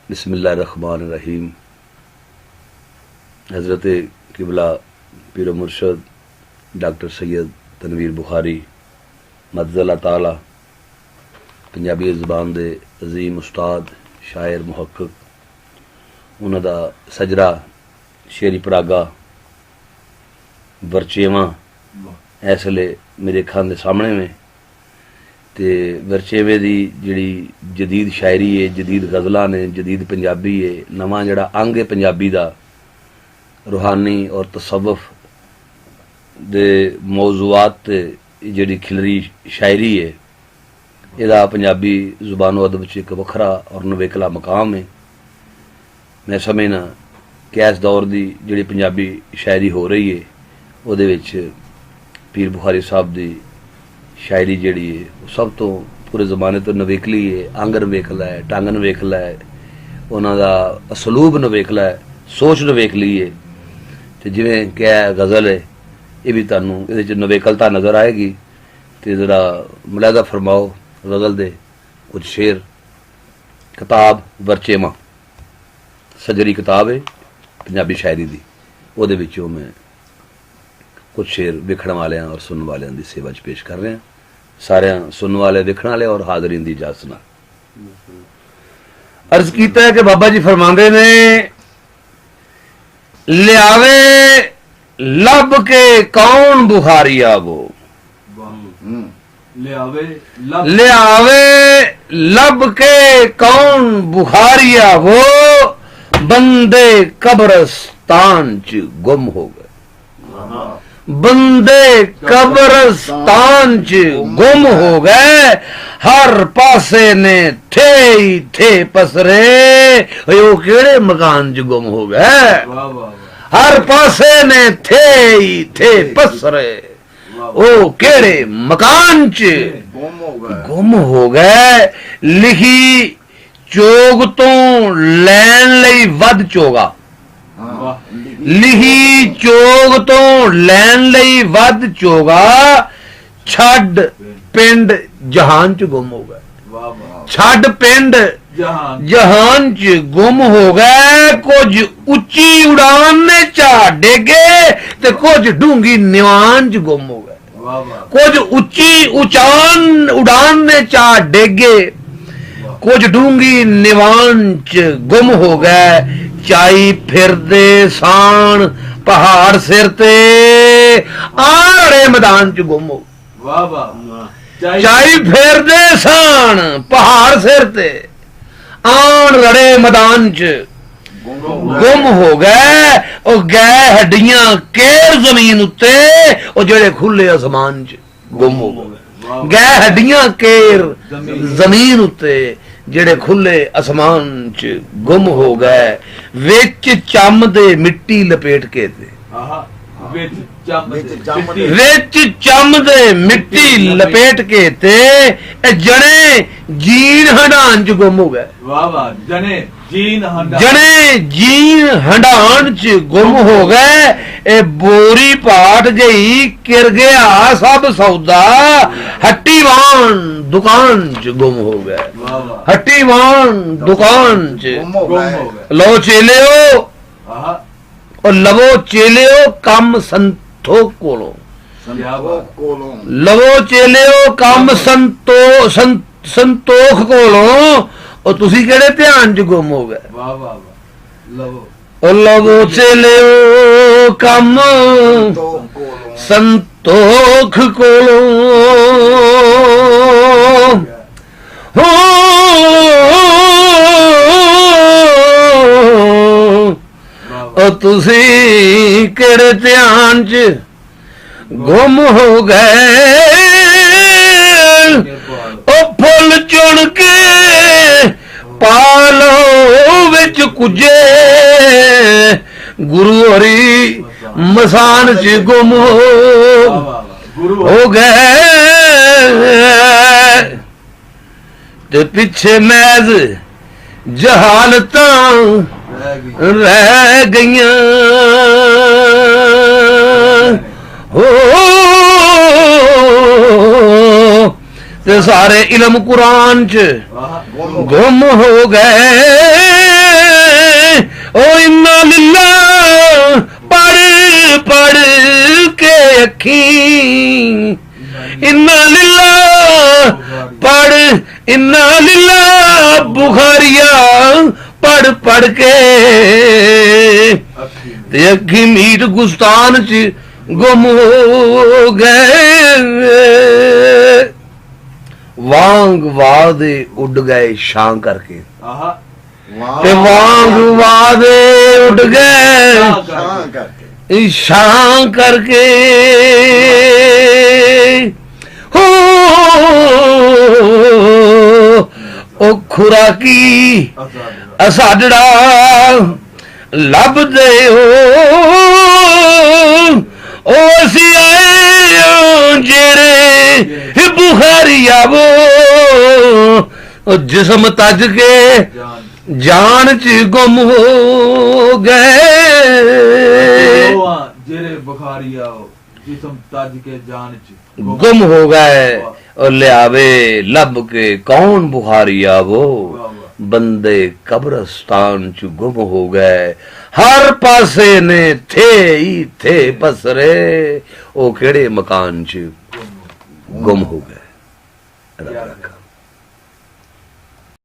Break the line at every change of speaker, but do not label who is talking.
बिस्मिल्लाहिर्रहमानिर्रहीम। हज़रत किबला पीर मुर्शद डॉक्टर सैयद तनवीर बुखारी मदज़ल्ला ताला पंजाबी ज़बान दे अजीम उस्ताद शायर मुहक्किक, उन्हां दा सजरा शेरी परागा वरचेवा इसले मेरे अखां दे सामने में ते वरचेवे दी जिहड़ी जदीद शायरी है, जदीद गज़लां ने, जदीद पंजाबी है, नवां जिहड़ा अंग है पंजाबी दा रूहानी और तसव्वुफ दे मौजूआत ते जिहड़ी खिलरी शायरी है, इहदा पंजाबी ज़ुबान व अदब च एक वखरा और नवेकला मकाम है। मैं समझना कि इस दौर की जिहड़ी पंजाबी शायरी हो रही है उहदे विच पीर बुखारी साहब की शायरी जिहड़ी है वो सब तो पूरे ज़माने तो नवेकली है। अंग नवेकला है, ढंग नवेकला है, उन्हां दा असलूब नवेकला है, सोच नवेकली है। तो जिवें क्या गज़ल है ये भी तुहानूं इहदे च नवेकलता नज़र आएगी। तो ज़रा मुलाहिज़ा फरमाओ गज़ल दे कुछ शेर। किताब वरचेवा सजरी किताब है पंजाबी शायरी दी, उहदे विचों मैं कुछ शेर वेखण वालियां और सुनने वालियां दी सेवा च पेश कर रहे हैं। सारे सुनने वाले, वेखण वाले और हाज़रीन दी इजाज़त नाल अर्ज़ कीता है कि बाबा जी फरमांदे ने, लियावे लब के कौन बुखारिया वो, लियावे लब के कौन बुखारिया वो, बंदे कब्रस्तान च गुम हो गए। बंदे कब्रस्तान च गुम हो गए, हर पासे ने थे ही थे पसरे, वो केड़े मकान च गुम हो गए। हर पासे ने थे ही थे पसरे, ओ केड़े मकान च गुम हो गए। लिखी चोग तो लैन लई वध चोगा, लिखी चोग तो लैन लई वध चोगा, छड़ पिंड जहान च गुम हो गए। छड़ पिंड जहान च गुम हो गए। कुछ उच्ची उड़ान ने चा डेगे ते कुछ डूंगी निवान च गुम हो गए। कुछ उच्ची उड़ान ने चा डेगे, कुछ डूंगी निवान च गुम हो गए। चाई फिरदे सान पहाड़ सिर ते, आड़े मैदान च गुम हो। चाई फिरदे सान पहाड़ सिर ते, आन रड़े मैदान च गुम हो गए। ओ गए हड्डियां केर जमीन उत्ते, ओ जेड़े खुले आसमान च गुम हो गए। गए हड्डियां केर जमीन उत्ते, जेड़े खुले आसमान च गुम हो गए। विच चम दे मिट्टी लपेट के थे, विच चम दे मिट्टी लपेट के ते, जने जीन हंडान च गुम हो गए। जने जीन हंडान च गुम हो गए। ए बोरी पाट गई किर गया सब सौदा, हट्टीवान दुकान च गुम हो गए। हट्टीवान दुकान च। लो चेलियो और लवो चेलियो कम संतोख कोलों, लवो चेलियो कम संतोख कोलों, और तुसी केड़े ध्यान च गुम हो गए। लवो चेलियो कम संतोख कोलों, ओ तुसी केड़े ध्यान च गुम हो गए। ओ फुल चुन के पालो विच कुजे, गुरु हरी मसान च गुम हो गए। ते पिछे मैज जहालतां रह गईयां, हो ते सारे इल्म कुरान च गुम हो गए। इन्ना लिल्ला बुखारिया पढ़ पढ़ के ते अखी मीट गुस्तान च गुम हो गए वांग वादे उड़ गए शां करके ते वांग वादे उड़ गए शां करके हो ओ खुराकी असाडड़ा लब दे ओ असी आए जेरे बुखारिया वो जिस्म तज के जान च गुम हो गए
जेरे बुखारिया जिस्म तज के जान च
गुम हो गए और लियावे लब के कौन बुखारिया वो बंदे कब्रस्तान च गुम हो गए हर पासे ने थे ही थे पसरे ओ केड़े मकान च गुम हो गए।